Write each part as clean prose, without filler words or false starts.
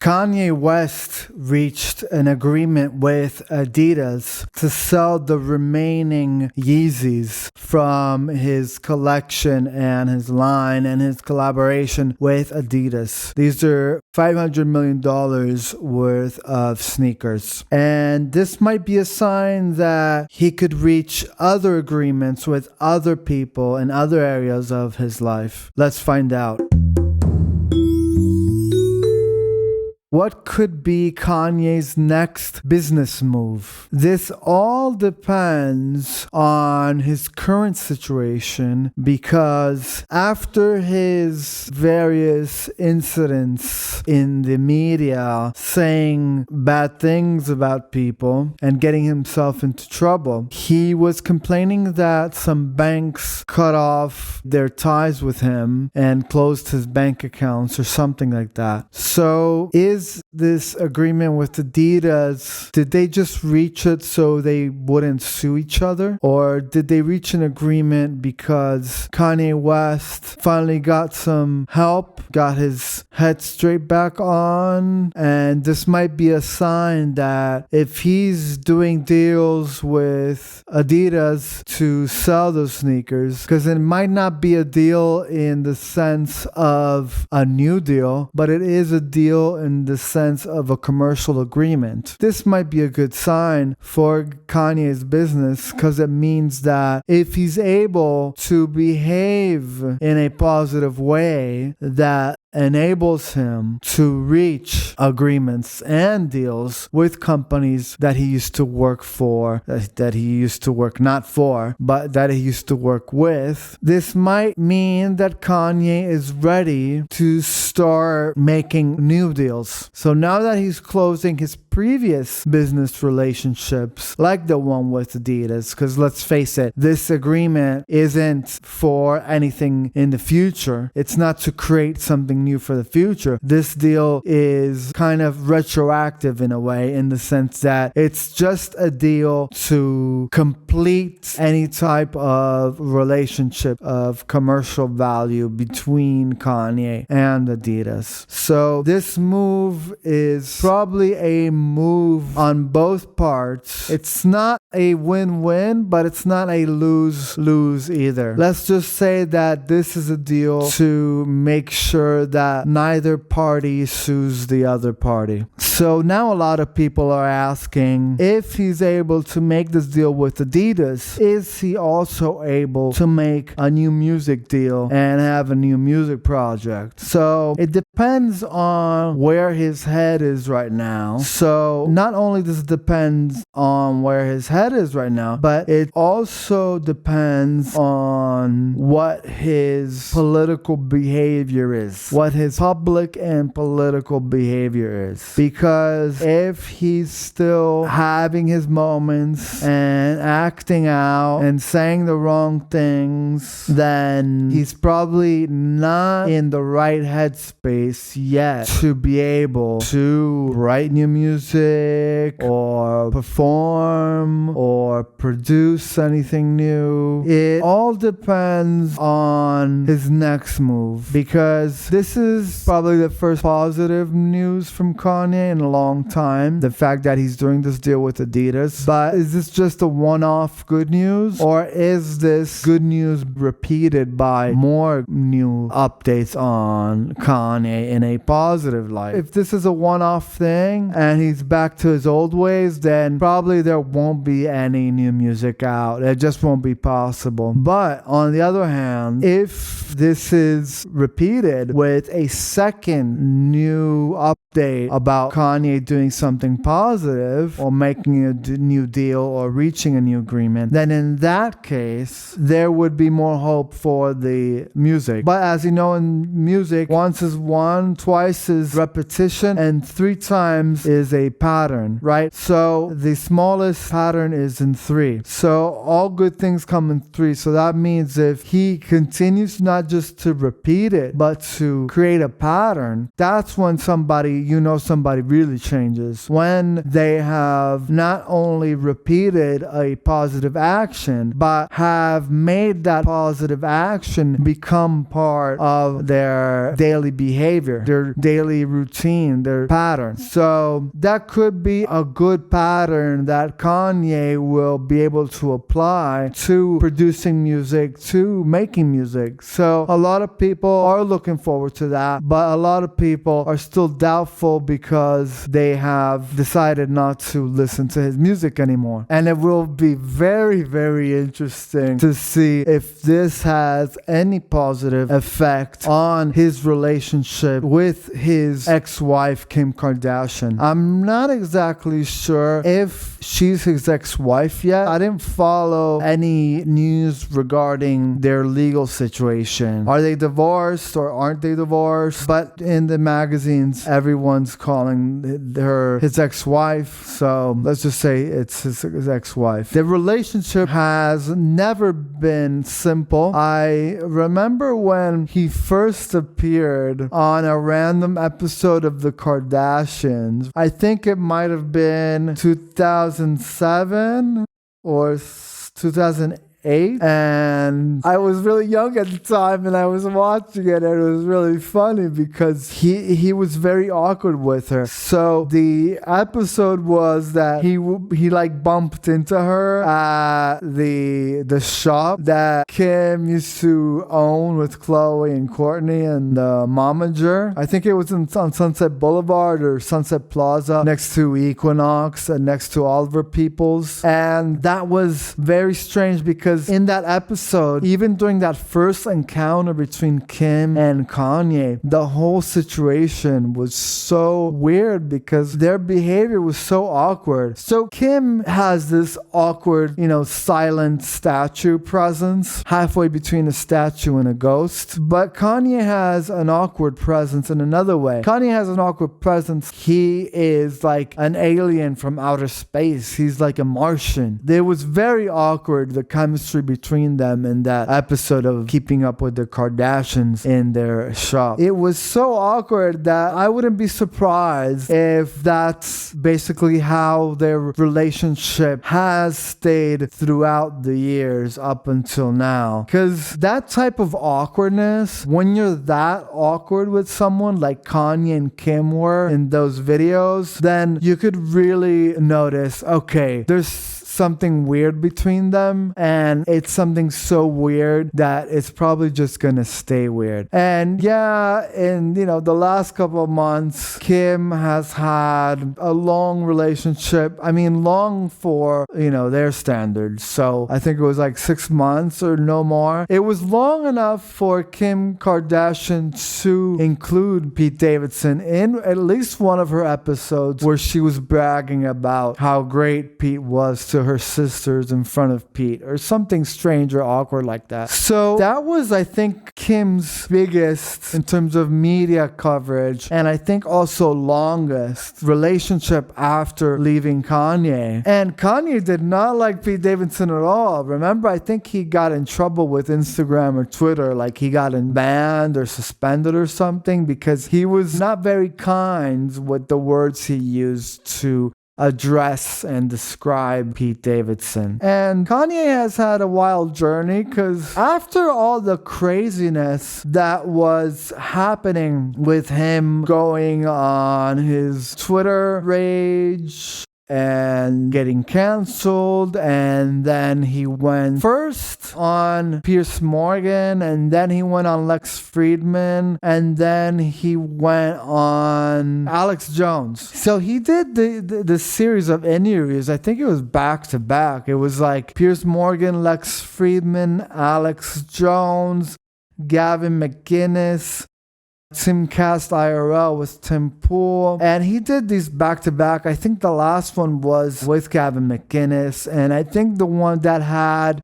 Kanye West reached an agreement with Adidas to sell the remaining Yeezys from his collection and his line and his collaboration with Adidas. These are $500 million worth of sneakers. And this might be a sign that he could reach other agreements with other people in other areas of his life. Let's find out. What could be Kanye's next business move? This all depends on his current situation, because after his various incidents in the media saying bad things about people and getting himself into trouble, he was complaining that some banks cut off their ties with him and closed his bank accounts or something like that. So is this agreement with Adidas, did they just reach it so they wouldn't sue each other? Or did they reach an agreement because Kanye West finally got some help, got his head straight back on? And this might be a sign that if he's doing deals with Adidas to sell those sneakers, because it might not be a deal in the sense of a new deal, but it is a deal in the sense of a commercial agreement. This might be a good sign for Kanye's business, because it means that if he's able to behave in a positive way that enables him to reach agreements and deals with companies that he used to work for, that he used to work not for, but that he used to work with. This might mean that Kanye is ready to start making new deals. So now that he's closing his previous business relationships, like the one with Adidas, because let's face it, this agreement isn't for anything in the future. It's not to create something new for the future. This deal is kind of retroactive in a way, in the sense that it's just a deal to complete any type of relationship of commercial value between Kanye and Adidas. So this move is probably a move on both parts. It's not a win-win, but it's not a lose-lose either. Let's just say that this is a deal to make sure that neither party sues the other party. So now a lot of people are asking, if he's able to make this deal with Adidas, is he also able to make a new music deal and have a new music project? So it depends on where his head is right now. So not only does it depend on where his head is right now, but it also depends on what his political behavior is, what his public and political behavior is. Because if he's still having his moments and acting out and saying the wrong things, then he's probably not in the right headspace yet to be able to write new music or perform or produce anything new. It all depends on his next move, because this is probably the first positive news from Kanye in a long time, the fact that he's doing this deal with Adidas. But is this just a one-off good news, or is this good news repeated by more new updates on Kanye in a positive light? If this is a one-off thing and he's back to his old ways, then probably there won't be any new music out. It just won't be possible. But on the other hand, if this is repeated with a second new update about Kanye doing something positive or making a new deal or reaching a new agreement, then in that case, there would be more hope for the music. But as you know, in music, once is one, twice is repetition, and three times is a pattern, right? So the smallest pattern is in three. So all good things come in three. So that means if he continues not just to repeat it, but to create a pattern, that's when somebody really changes. When they have not only repeated a positive action, but have made that positive action become part of their daily behavior, their daily routine, their pattern. So that could be a good pattern that Kanye will be able to apply to producing music, to making music. So a lot of people are looking forward to that, but a lot of people are still doubtful because they have decided not to listen to his music anymore. And it will be very, very interesting to see if this has any positive effect on his relationship with his ex-wife, Kim Kardashian. I'm not exactly sure if she's his ex-wife yet. I didn't follow any news regarding their legal situation. Are they divorced or aren't they divorced? But in the magazines, everyone's calling her his ex-wife. So let's just say it's his ex-wife. The relationship has never been simple. I remember when he first appeared on a random episode of the Kardashians. I think it might have been 2007 or 2008. And I was really young at the time and I was watching it, and it was really funny because he was very awkward with her. So the episode was that he like bumped into her at the shop that Kim used to own with Chloe and Courtney and the momager. I think it was on Sunset Boulevard or Sunset Plaza next to Equinox and next to Oliver Peoples. And that was very strange because in that episode, even during that first encounter between Kim and Kanye, the whole situation was so weird because their behavior was so awkward. So Kim has this awkward, silent statue presence, halfway between a statue and a ghost. But Kanye has an awkward presence in another way. Kanye has an awkward presence. He is like an alien from outer space. He's like a Martian. It was very awkward, the chemistry between them in that episode of Keeping Up with the Kardashians in their shop. It was so awkward that I wouldn't be surprised if that's basically how their relationship has stayed throughout the years up until now. Because that type of awkwardness, when you're that awkward with someone like Kanye and Kim were in those videos, then you could really notice, okay, there's something weird between them, and it's something so weird that it's probably just gonna stay weird. And yeah, in the last couple of months, Kim has had a long relationship. I mean, long for their standards. So I think it was like 6 months or no more. It was long enough for Kim Kardashian to include Pete Davidson in at least one of her episodes where she was bragging about how great Pete was to her sisters in front of Pete, or something strange or awkward like that. So that was, I think, Kim's biggest in terms of media coverage, and I think also longest relationship after leaving Kanye. And Kanye did not like Pete Davidson at all. Remember, I think he got in trouble with Instagram or Twitter, like he got banned or suspended or something, because he was not very kind with the words he used to address and describe Pete Davidson. And Kanye has had a wild journey, because after all the craziness that was happening with him going on his Twitter rage and getting canceled, and then he went first on Piers Morgan, and then he went on Lex Friedman, and then he went on Alex Jones. So he did the series of interviews. I think it was back to back. It was like Piers Morgan, Lex Friedman, Alex Jones, Gavin McInnes, Timcast IRL with Tim Pool, and he did these back to back. I think the last one was with Gavin McInnes, and I think the one that had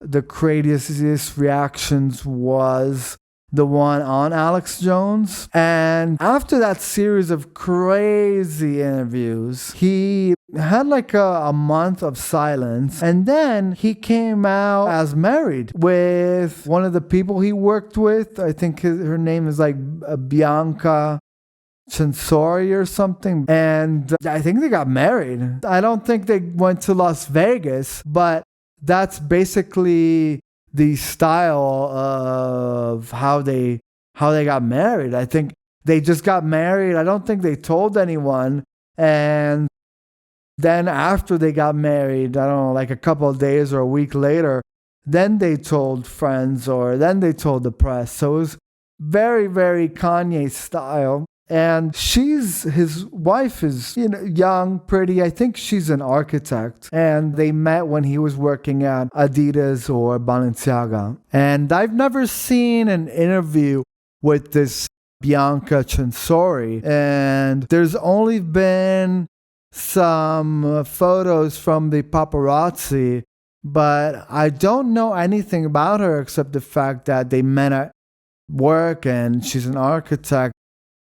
the craziest reactions was the one on Alex Jones. And after that series of crazy interviews, he had like a month of silence, and then he came out as married with one of the people he worked with. I think her name is like Bianca Censori or something. And I think they got married. I don't think they went to Las Vegas, but that's basically the style of how they got married. I think they just got married. I don't think they told anyone. And then after they got married, I don't know, like a couple of days or a week later, then they told friends or then they told the press. So it was very, very Kanye style. And his wife is, young, pretty. I think she's an architect. And they met when he was working at Adidas or Balenciaga. And I've never seen an interview with this Bianca Censori. And there's only been some photos from the paparazzi, but I don't know anything about her except the fact that they met at work and she's an architect.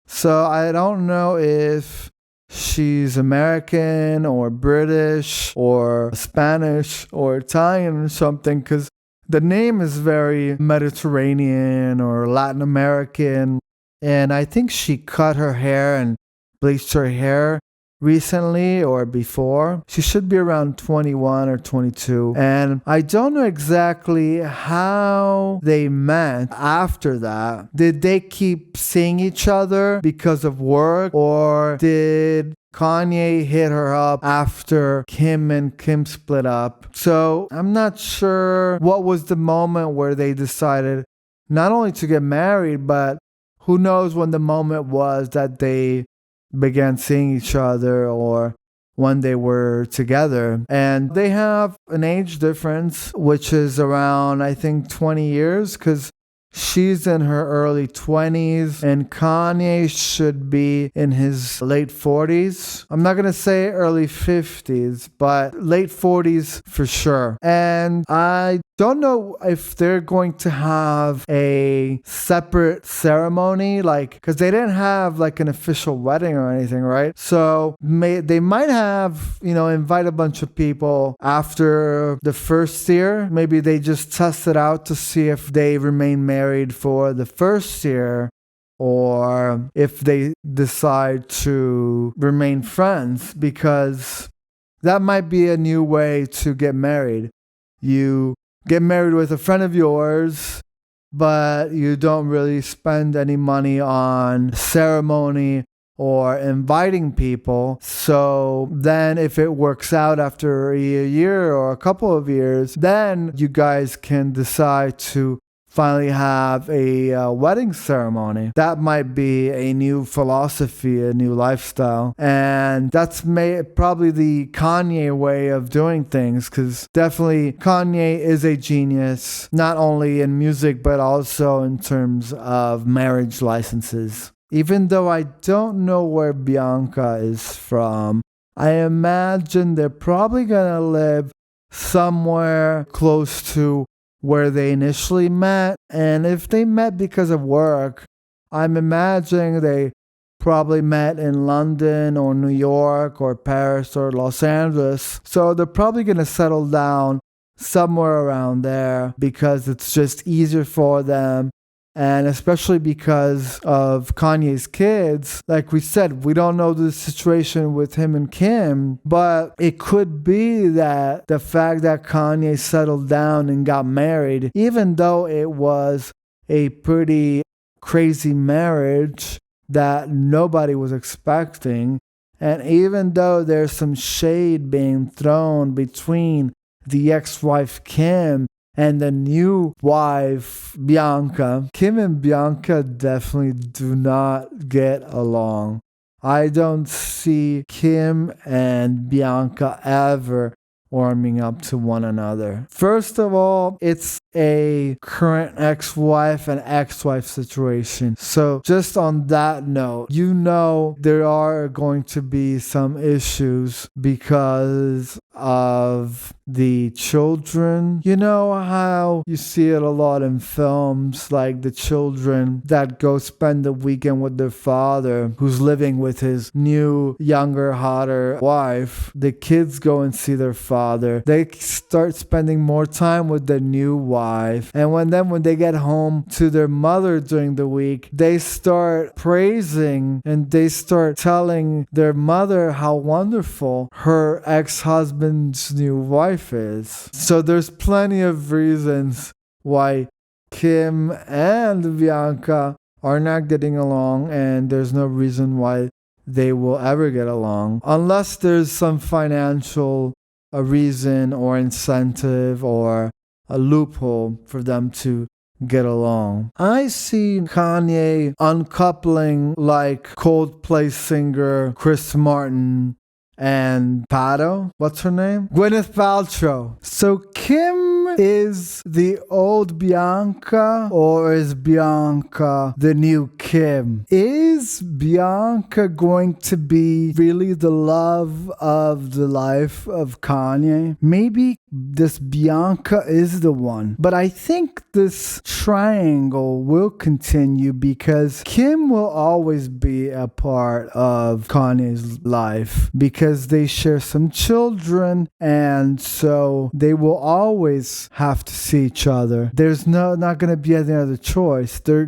So I don't know if she's American or British or Spanish or Italian or something, because the name is very Mediterranean or Latin American. And I think she cut her hair and bleached her hair recently or before. She should be around 21 or 22. And I don't know exactly how they met after that. Did they keep seeing each other because of work, or did Kanye hit her up after Kim and Kim split up? So I'm not sure what was the moment where they decided not only to get married, but who knows when the moment was that they began seeing each other or when they were together. And they have an age difference, which is around, I think, 20 years, because she's in her early 20s and Kanye should be in his late 40s. I'm not going to say early 50s, but late 40s for sure. And I don't know if they're going to have a separate ceremony, because they didn't have like an official wedding or anything, right? So they might have, invite a bunch of people after the first year. Maybe they just test it out to see if they remain married for the first year, or if they decide to remain friends, because that might be a new way to get married. You get married with a friend of yours, but you don't really spend any money on ceremony or inviting people. So then if it works out after a year or a couple of years, then you guys can decide to finally have a wedding ceremony. That might be a new philosophy, a new lifestyle. And that's probably the Kanye way of doing things, because definitely Kanye is a genius, not only in music, but also in terms of marriage licenses. Even though I don't know where Bianca is from, I imagine they're probably going to live somewhere close to where they initially met. And if they met because of work, I'm imagining they probably met in London or New York or Paris or Los Angeles. So they're probably going to settle down somewhere around there because it's just easier for them. And especially because of Kanye's kids, like we said, we don't know the situation with him and Kim, but it could be that the fact that Kanye settled down and got married, even though it was a pretty crazy marriage that nobody was expecting, and even though there's some shade being thrown between the ex-wife Kim and the new wife, Bianca, Kim and Bianca definitely do not get along. I don't see Kim and Bianca ever warming up to one another. First of all, it's a current ex-wife and ex-wife situation. So just on that note, there are going to be some issues because of the children. You know how you see it a lot in films, like the children that go spend the weekend with their father who's living with his new, younger, hotter wife. The kids go and see their father father. They start spending more time with their new wife. And when they get home to their mother during the week, they start praising and they start telling their mother how wonderful her ex-husband's new wife is. So there's plenty of reasons why Kim and Bianca are not getting along, and there's no reason why they will ever get along unless there's some financial reason or incentive or a loophole for them to get along. I see Kanye uncoupling like Coldplay singer Chris Martin and what's her name? Gwyneth Paltrow. So Kim is the old Bianca, or is Bianca the new Kim? Is Bianca going to be really the love of the life of Kanye? Maybe this Bianca is the one. But I think this triangle will continue because Kim will always be a part of Kanye's life because they share some children, and so they will always have to see each other. There's not going to be any other choice. They're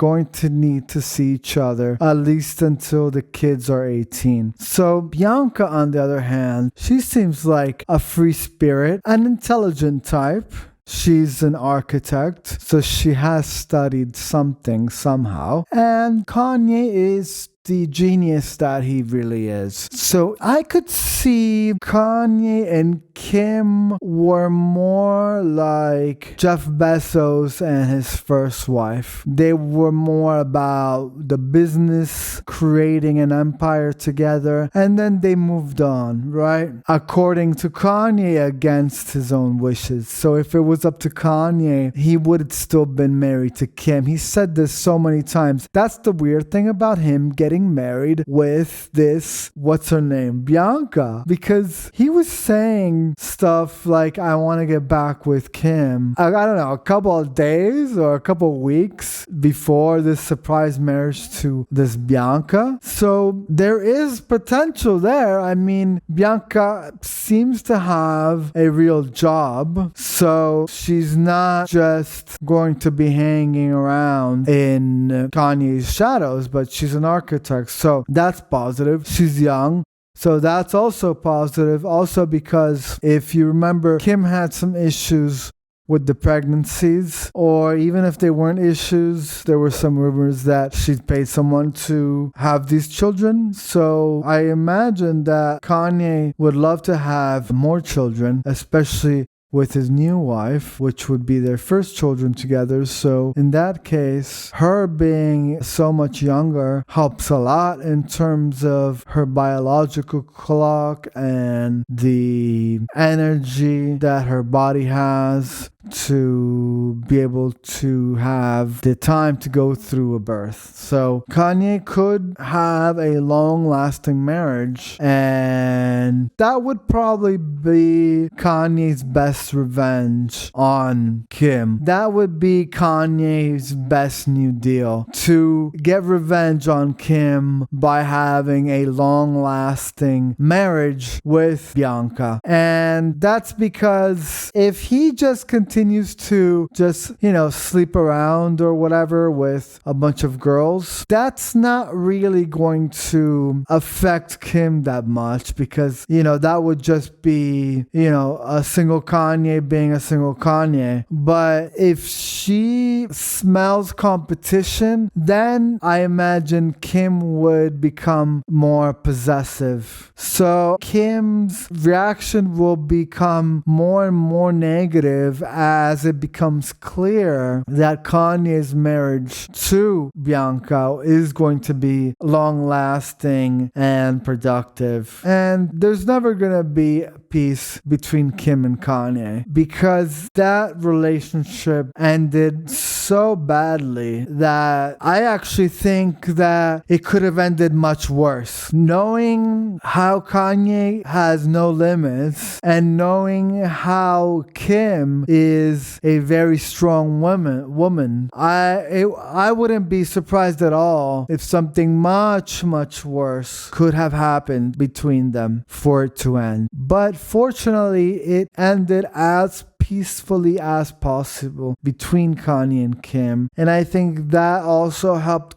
going to need to see each other at least until the kids are 18. So Bianca, on the other hand, she seems like a free spirit, an intelligent type. She's an architect, so she has studied something somehow. And Kanye is the genius that he really is. So I could see Kanye and Kim were more like Jeff Bezos and his first wife. They were more about the business, creating an empire together, and then they moved on, right? According to Kanye, against his own wishes. So if it was up to Kanye, he would have still been married to Kim. He said this so many times. That's the weird thing about him getting married with this, what's her name, Bianca, because he was saying stuff like, I want to get back with Kim, I don't know, a couple of days or a couple of weeks before this surprise marriage to this Bianca. So there is potential there. I mean, Bianca seems to have a real job, so she's not just going to be hanging around in Kanye's shadows, but she's an architect. So that's positive. She's young. So that's also positive. Also because if you remember, Kim had some issues with the pregnancies, or even if they weren't issues, there were some rumors that she'd paid someone to have these children. So I imagine that Kanye would love to have more children, especially with his new wife, which would be their first children together. So in that case, her being so much younger helps a lot in terms of her biological clock and the energy that her body has to be able to have the time to go through a birth. So Kanye could have a long-lasting marriage, and that would probably be Kanye's best revenge on Kim. That would be Kanye's best new deal, to get revenge on Kim by having a long-lasting marriage with Bianca. And that's because if he just continues to just, sleep around or whatever with a bunch of girls, that's not really going to affect Kim that much, because, that would just be, a single Kanye being a single Kanye. But if she smells competition, then I imagine Kim would become more possessive. So Kim's reaction will become more and more negative as it becomes clear that Kanye's marriage to Bianca is going to be long-lasting and productive. And there's never going to be peace between Kim and Kanye, because that relationship ended so badly that I actually think that it could have ended much worse. Knowing how Kanye has no limits, and knowing how Kim is a very strong woman, I wouldn't be surprised at all if something much, much worse could have happened between them for it to end. But fortunately, it ended as peacefully as possible between Kanye and Kim. And I think that also helped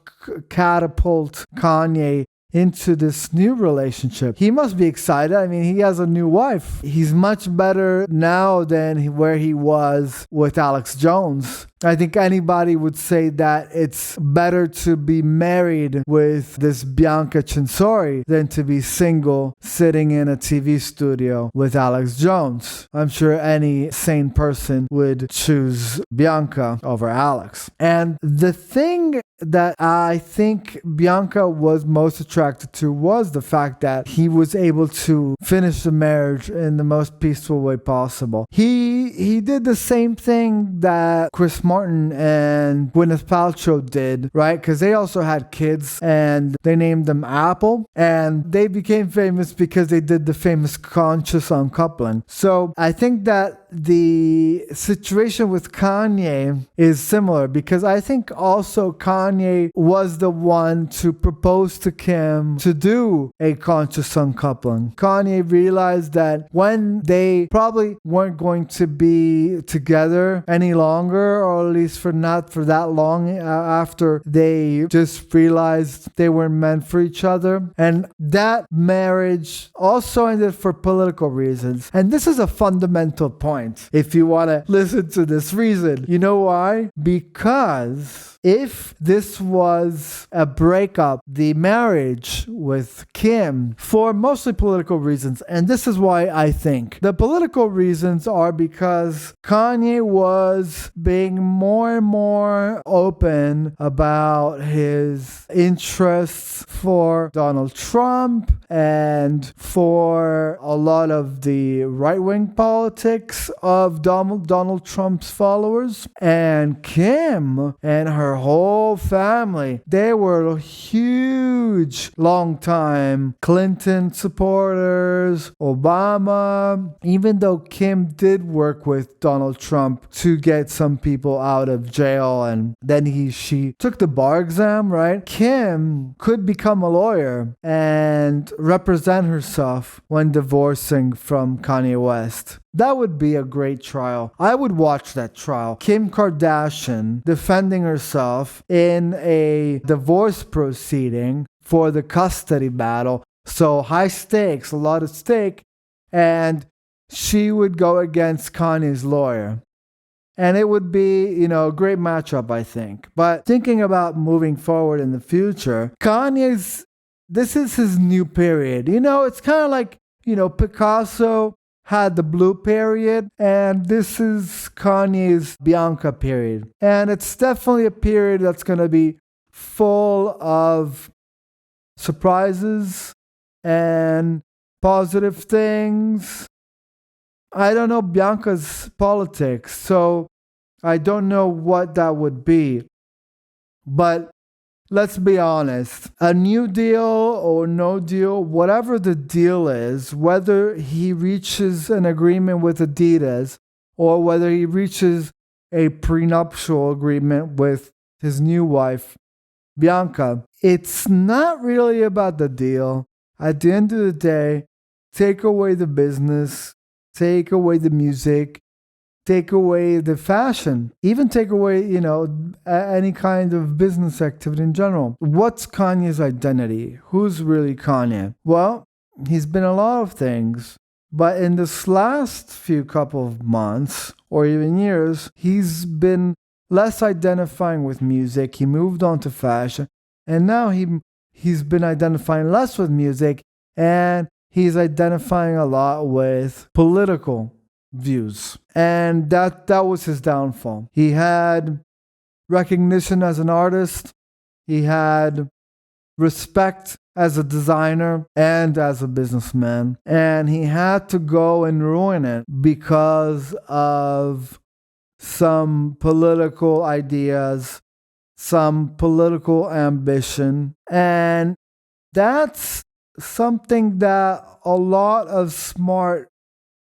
catapult Kanye into this new relationship. He must be excited. I mean, he has a new wife. He's much better now than where he was with Alex Jones. I think anybody would say that it's better to be married with this Bianca Censori than to be single sitting in a TV studio with Alex Jones. I'm sure any sane person would choose Bianca over Alex. And the thing that I think Bianca was most attracted to was the fact that he was able to finish the marriage in the most peaceful way possible. He did the same thing that Chris Martin and Gwyneth Paltrow did, right? Because they also had kids and they named them Apple, and they became famous because they did the famous conscious uncoupling. So I think that the situation with Kanye is similar, because I think also Kanye was the one to propose to Kim to do a conscious uncoupling. Kanye realized that when they probably weren't going to be together any longer, or at least for not for that long after they just realized they weren't meant for each other. And that marriage also ended for political reasons. And this is a fundamental point if you want to listen to this reason. You know why? Because if this was a breakup, the marriage with Kim, for mostly political reasons, and this is why I think the political reasons are because Kanye was being more and more open about his interests for Donald Trump and for a lot of the right-wing politics of Donald Trump's followers. And Kim and her whole family, they were huge long-time Clinton supporters, Obama, even though Kim did work with Donald Trump to get some people out of jail, and then she took the bar exam, right? Kim could become a lawyer and represent herself when divorcing from Kanye West. That would be a great trial. I would watch that trial. Kim Kardashian defending herself in a divorce proceeding for the custody battle. So high stakes, a lot of stake. And she would go against Kanye's lawyer. And it would be, a great matchup, I think. But thinking about moving forward in the future, this is his new period. It's kind of like, Picasso had the blue period, and this is Kanye's Bianca period. And it's definitely a period that's going to be full of surprises and positive things. I don't know Bianca's politics, so I don't know what that would be. But let's be honest, a new deal or no deal, whatever the deal is, whether he reaches an agreement with Adidas or whether he reaches a prenuptial agreement with his new wife, Bianca, it's not really about the deal. At the end of the day, take away the business, take away the music, take away the fashion, even take away, any kind of business activity in general. What's Kanye's identity? Who's really Kanye? Well, he's been a lot of things, but in this last few couple of months or even years, he's been less identifying with music. He moved on to fashion, and now he's been identifying less with music, and he's identifying a lot with political views. And that was his downfall. He had recognition as an artist. He had respect as a designer and as a businessman. And he had to go and ruin it because of some political ideas, some political ambition. And that's something that a lot of smart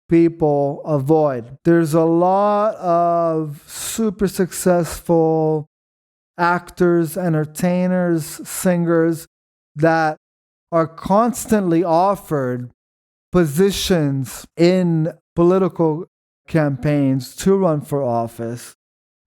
people avoid. There's a lot of super successful actors, entertainers, singers that are constantly offered positions in political campaigns to run for office,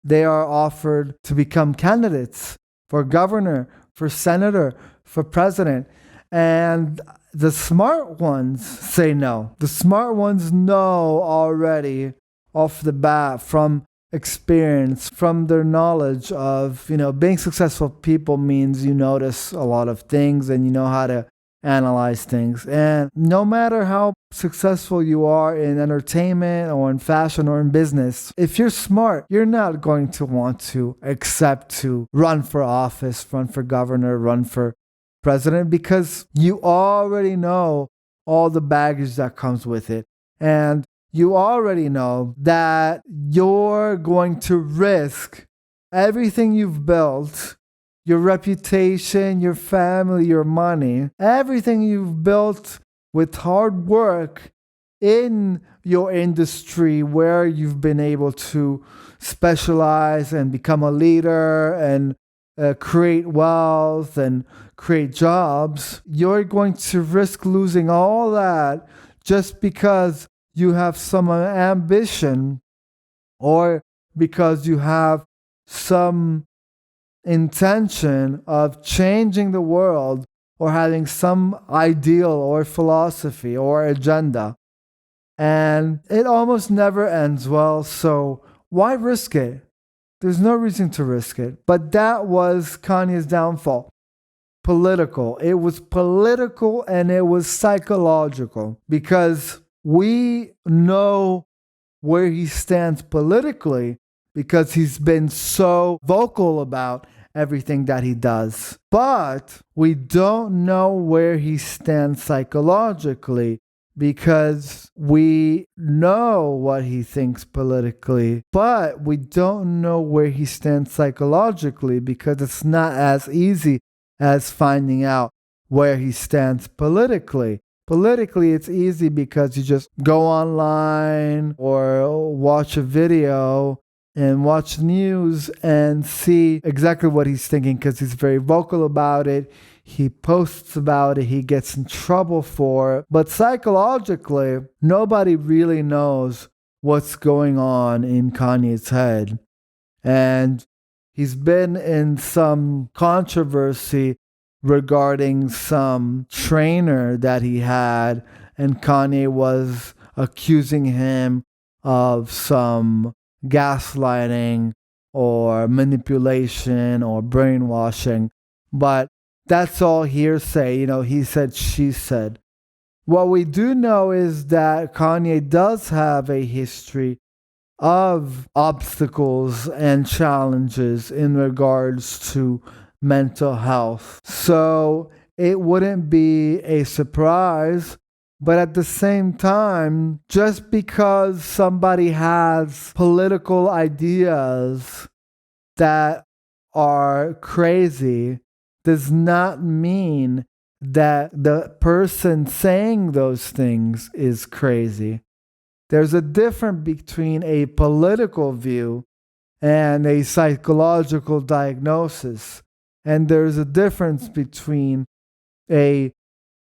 they are offered to become candidates for governor, for senator, for president. And the smart ones say no. The smart ones know already off the bat from experience, from their knowledge of, being successful people means you notice a lot of things and you know how to analyze things. And no matter how successful you are in entertainment or in fashion or in business, if you're smart, you're not going to want to accept to run for office, run for governor, run for president, because you already know all the baggage that comes with it. And you already know that you're going to risk everything you've built, your reputation, your family, your money, everything you've built with hard work in your industry where you've been able to specialize and become a leader and create wealth and create jobs. You're going to risk losing all that just because you have some ambition or because you have some intention of changing the world or having some ideal or philosophy or agenda. And it almost never ends well, so why risk it? There's no reason to risk it. But that was Kanye's downfall. Political. It was political and it was psychological because we know where he stands politically because he's been so vocal about everything that he does. But we don't know where he stands psychologically because we know what he thinks politically, but we don't know where he stands psychologically because it's not as easy as finding out where he stands politically. Politically, it's easy because you just go online or watch a video and watch news and see exactly what he's thinking because he's very vocal about it. He posts about it. He gets in trouble for it. But psychologically, nobody really knows what's going on in Kanye's head. And he's been in some controversy regarding some trainer that he had, and Kanye was accusing him of some gaslighting or manipulation or brainwashing. But that's all hearsay. He said, she said. What we do know is that Kanye does have a history of obstacles and challenges in regards to mental health. So it wouldn't be a surprise. But at the same time, just because somebody has political ideas that are crazy does not mean that the person saying those things is crazy. There's a difference between a political view and a psychological diagnosis. And there's a difference between a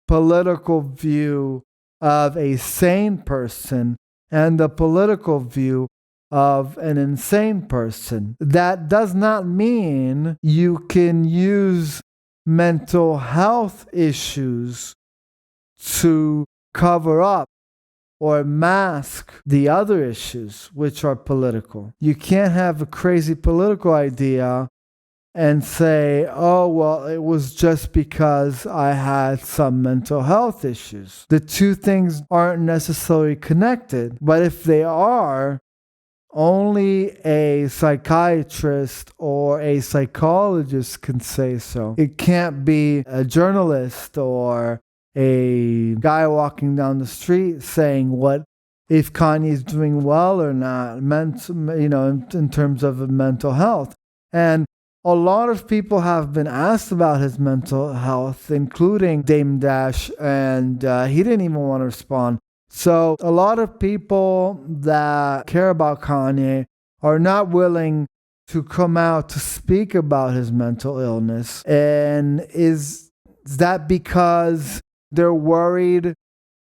political view of a sane person and the political view of an insane person. That does not mean you can use mental health issues to cover up or mask the other issues, which are political. You can't have a crazy political idea and say, oh, well, it was just because I had some mental health issues. The two things aren't necessarily connected, but if they are, only a psychiatrist or a psychologist can say so. It can't be a journalist or a guy walking down the street saying what if Kanye's doing well or not, in terms of mental health. And a lot of people have been asked about his mental health, including Dame Dash, and he didn't even want to respond. So a lot of people that care about Kanye are not willing to come out to speak about his mental illness. And is that because they're worried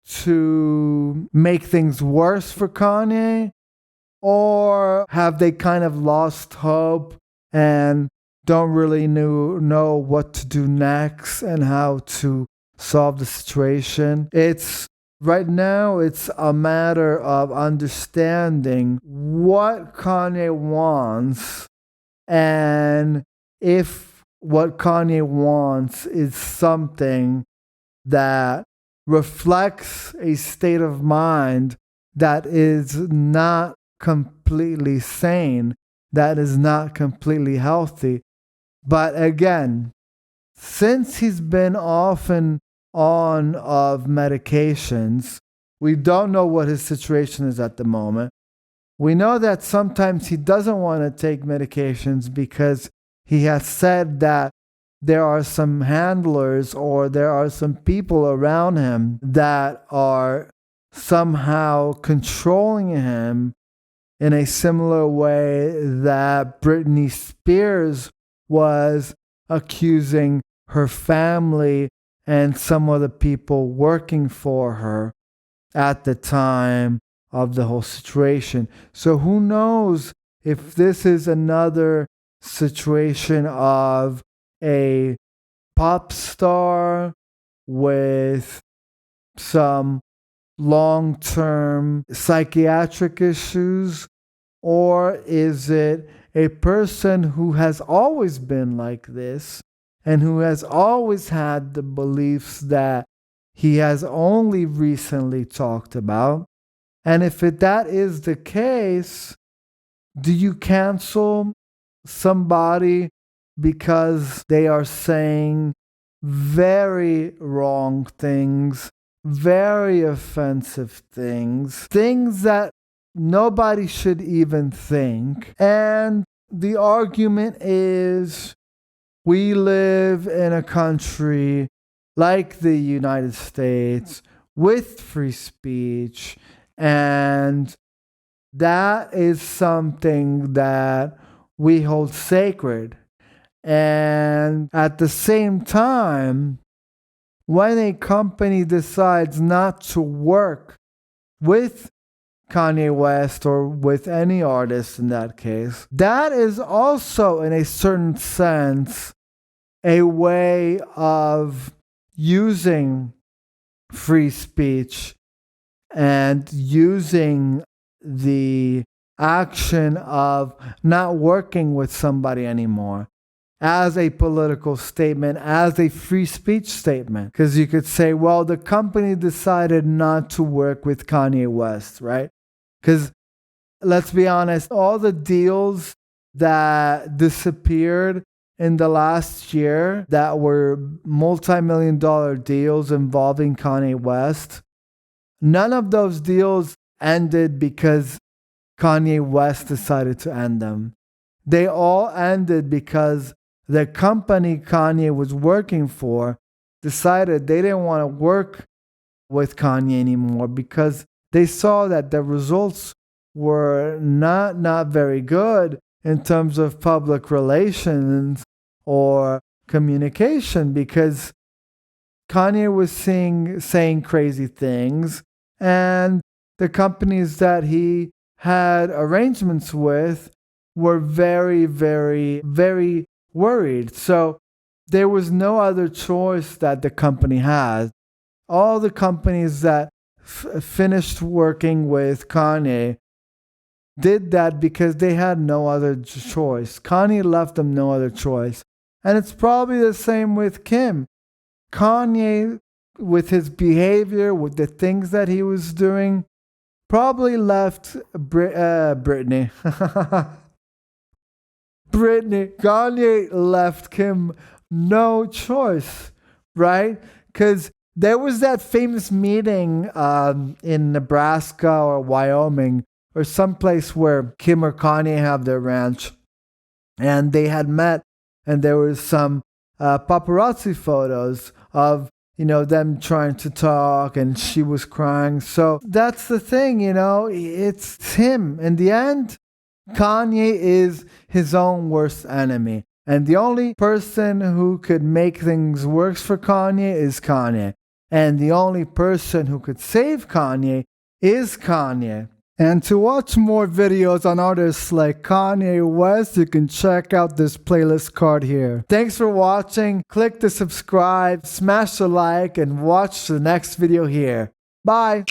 to make things worse for Kanye? Or have they kind of lost hope and don't really know what to do next and how to solve the situation? Right now, it's a matter of understanding what Kanye wants and if what Kanye wants is something that reflects a state of mind that is not completely sane, that is not completely healthy. But again, since he's been off and on of medications, we don't know what his situation is at the moment. We know that sometimes he doesn't want to take medications because he has said that there are some handlers or there are some people around him that are somehow controlling him in a similar way that Britney Spears was accusing her family and some of the people working for her at the time of the whole situation. So who knows if this is another situation of a pop star with some long-term psychiatric issues, or is it a person who has always been like this and who has always had the beliefs that he has only recently talked about? And if that is the case, do you cancel somebody because they are saying very wrong things, very offensive things, things that nobody should even think? And the argument is, we live in a country like the United States with free speech, and that is something that we hold sacred. And at the same time, when a company decides not to work with Kanye West or with any artist in that case, that is also, in a certain sense, a way of using free speech and using the action of not working with somebody anymore as a political statement, as a free speech statement. Because you could say, well, the company decided not to work with Kanye West, right? Because let's be honest, all the deals that disappeared in the last year that were multi-million-dollar deals involving Kanye West, none of those deals ended because Kanye West decided to end them. They all ended because the company Kanye was working for decided they didn't want to work with Kanye anymore because they saw that the results were not very good in terms of public relations or communication, because Kanye was saying crazy things, and the companies that he had arrangements with were very, very, very worried. So there was no other choice that the company had. All the companies that finished working with Kanye did that because they had no other choice. Kanye left them no other choice. And it's probably the same with Kim. Kanye, with his behavior, with the things that he was doing, probably left Britney. Kanye left Kim no choice, right? Because there was that famous meeting in Nebraska or Wyoming or someplace where Kim or Kanye have their ranch. And they had met, and there was some paparazzi photos of, them trying to talk, and she was crying. So that's the thing, it's him. In the end, Kanye is his own worst enemy. And the only person who could make things worse for Kanye is Kanye. And the only person who could save Kanye is Kanye. And to watch more videos on artists like Kanye West, you can check out this playlist card here. Thanks for watching. Click the subscribe, smash the like, and watch the next video here. Bye!